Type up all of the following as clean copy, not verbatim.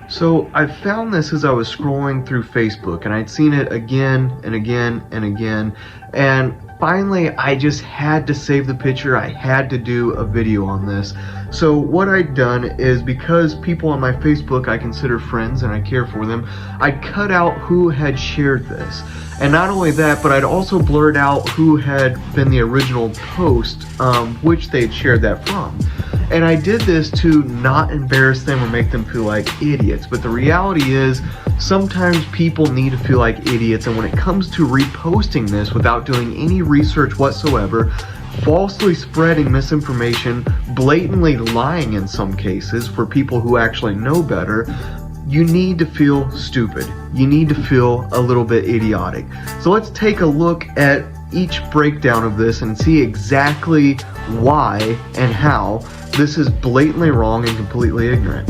So I found this as I was scrolling through Facebook, and I'd seen it again and again and again, and finally I just had to save the picture. I had to do a video on this. So what I'd done is, because people on my Facebook I consider friends and I care for them, I'd cut out who had shared this. And not only that, but I'd also blurred out who had been the original post, which they'd shared that from. And I did this to not embarrass them or make them feel like idiots. But the reality is, sometimes people need to feel like idiots. And when it comes to reposting this without doing any research whatsoever, falsely spreading misinformation, blatantly lying in some cases for people who actually know better, you need to feel stupid. You need to feel a little bit idiotic. So let's take a look at each breakdown of this and see exactly why and how this is blatantly wrong and completely ignorant.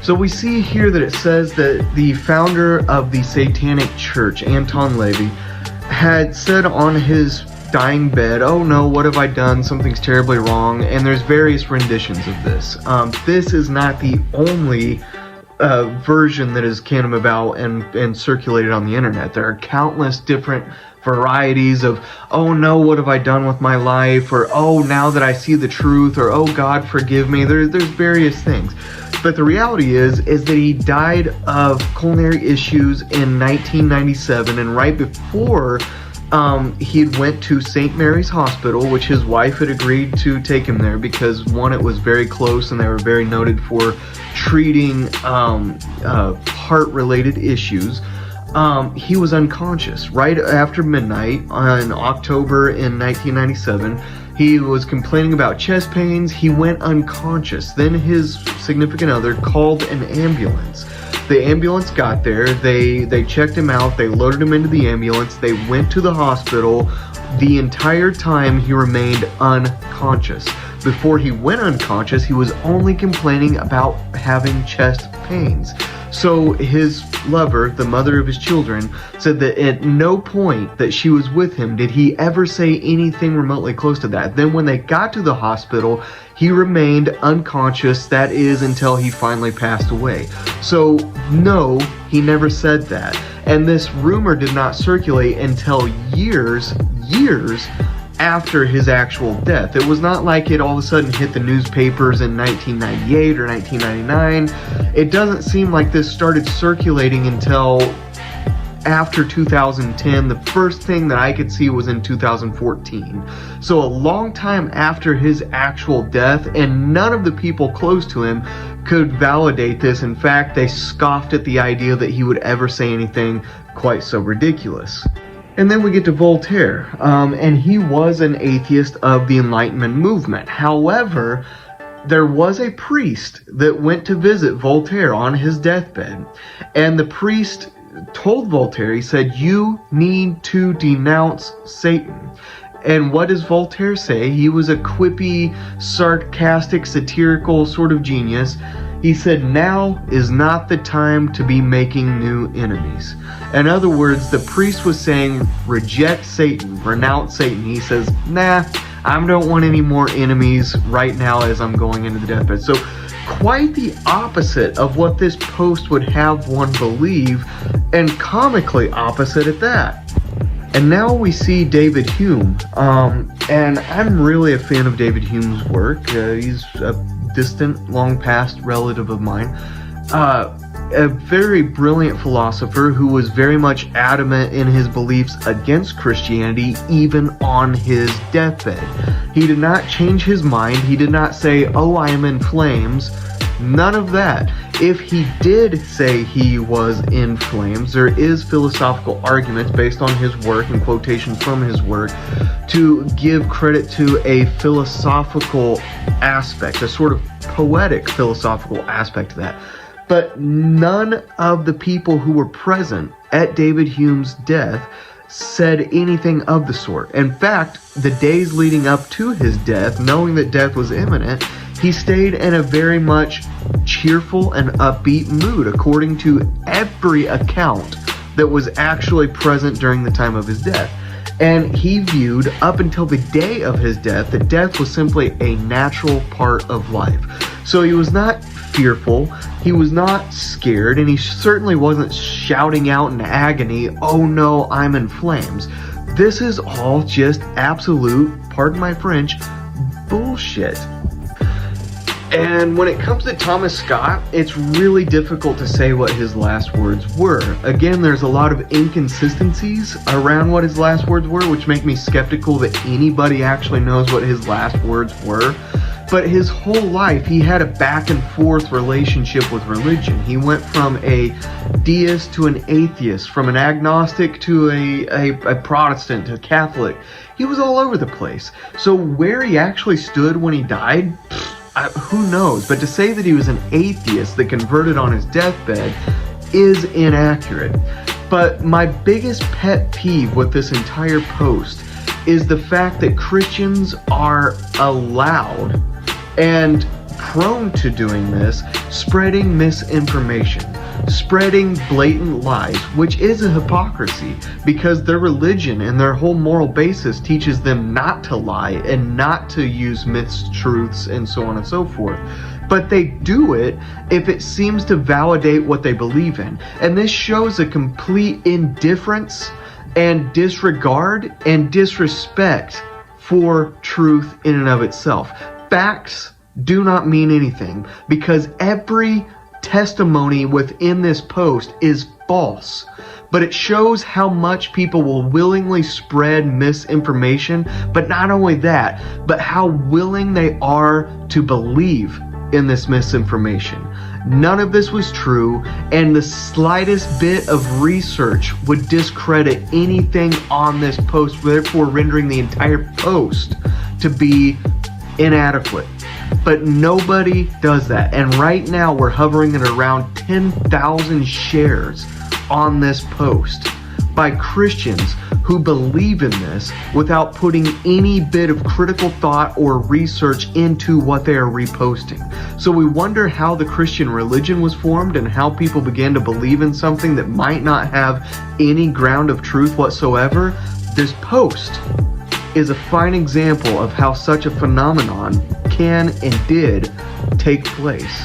So we see here that it says that the founder of the Satanic Church, Anton LaVey, had said on his dying bed, "Oh no, what have I done? Something's terribly wrong." And there's various renditions of this. This is not the only version that is came about and circulated on the internet. There are countless different varieties of, "Oh no, what have I done with my life?" or "Oh, now that I see the truth," or "Oh God, forgive me." There's various things. But the reality is that he died of coronary issues in 1997, and right before he went to St. Mary's Hospital, which his wife had agreed to take him there because, one, it was very close and they were very noted for treating heart-related issues. He was unconscious right after midnight in October in 1997. He was complaining about chest pains. He went unconscious. Then his significant other called an ambulance. The ambulance got there. They checked him out. They loaded him into the ambulance. They went to the hospital. The entire time he remained unconscious. Before he went unconscious, he was only complaining about having chest pains. So his lover, the mother of his children, said that at no point that she was with him did he ever say anything remotely close to that. Then when they got to the hospital, he remained unconscious, that is, until he finally passed away. So no, he never said that. And this rumor did not circulate until years after his actual death. It was not like it all of a sudden hit the newspapers in 1998 or 1999. It doesn't seem like this started circulating until after 2010. The first thing that I could see was in 2014. So a long time after his actual death, and none of the people close to him could validate this. In fact, they scoffed at the idea that he would ever say anything quite so ridiculous. And then we get to Voltaire, and he was an atheist of the Enlightenment movement. However, there was a priest that went to visit Voltaire on his deathbed, and the priest told Voltaire, he said, "You need to denounce Satan." And what does Voltaire say? He was a quippy, sarcastic, satirical sort of genius. He said, "Now is not the time to be making new enemies." In other words, the priest was saying, reject Satan, renounce Satan. He says, "Nah, I don't want any more enemies right now as I'm going into the deathbed." So quite the opposite of what this post would have one believe, and comically opposite at that. And now we see David Hume, and I'm really a fan of David Hume's work. He's a distant, long past relative of mine. A very brilliant philosopher who was very much adamant in his beliefs against Christianity, even on his deathbed. He did not change his mind. He did not say, "Oh, I am in flames." None of that. If he did say he was in flames, there is philosophical arguments based on his work and quotations from his work to give credit to a philosophical aspect, a sort of poetic philosophical aspect to that. But none of the people who were present at David Hume's death said anything of the sort. In fact, the days leading up to his death, knowing that death was imminent, he stayed in a very much cheerful and upbeat mood, according to every account that was actually present during the time of his death. And he viewed, up until the day of his death, that death was simply a natural part of life. So he was not fearful, he was not scared, and he certainly wasn't shouting out in agony, "Oh no, I'm in flames." This is all just absolute, pardon my French, bullshit. And when it comes to Thomas Scott, it's really difficult to say what his last words were. Again, there's a lot of inconsistencies around what his last words were, which make me skeptical that anybody actually knows what his last words were. But his whole life, he had a back and forth relationship with religion. He went from a deist to an atheist, from an agnostic to a Protestant to a Catholic. He was all over the place. So where he actually stood when he died, who knows? But to say that he was an atheist that converted on his deathbed is inaccurate. But my biggest pet peeve with this entire post is the fact that Christians are allowed and prone to doing this, spreading misinformation, spreading blatant lies, which is a hypocrisy because their religion and their whole moral basis teaches them not to lie and not to use mistruths and so on and so forth. But they do it if it seems to validate what they believe in. And this shows a complete indifference and disregard and disrespect for truth in and of itself. Facts do not mean anything because every testimony within this post is false. But it shows how much people will willingly spread misinformation, but not only that, but how willing they are to believe in this misinformation. None of this was true, and the slightest bit of research would discredit anything on this post, therefore rendering the entire post to be inadequate. But nobody does that. And right now we're hovering at around 10,000 shares on this post by Christians who believe in this without putting any bit of critical thought or research into what they are reposting. So we wonder how the Christian religion was formed and how people began to believe in something that might not have any ground of truth whatsoever. This post is a fine example of how such a phenomenon can and did take place.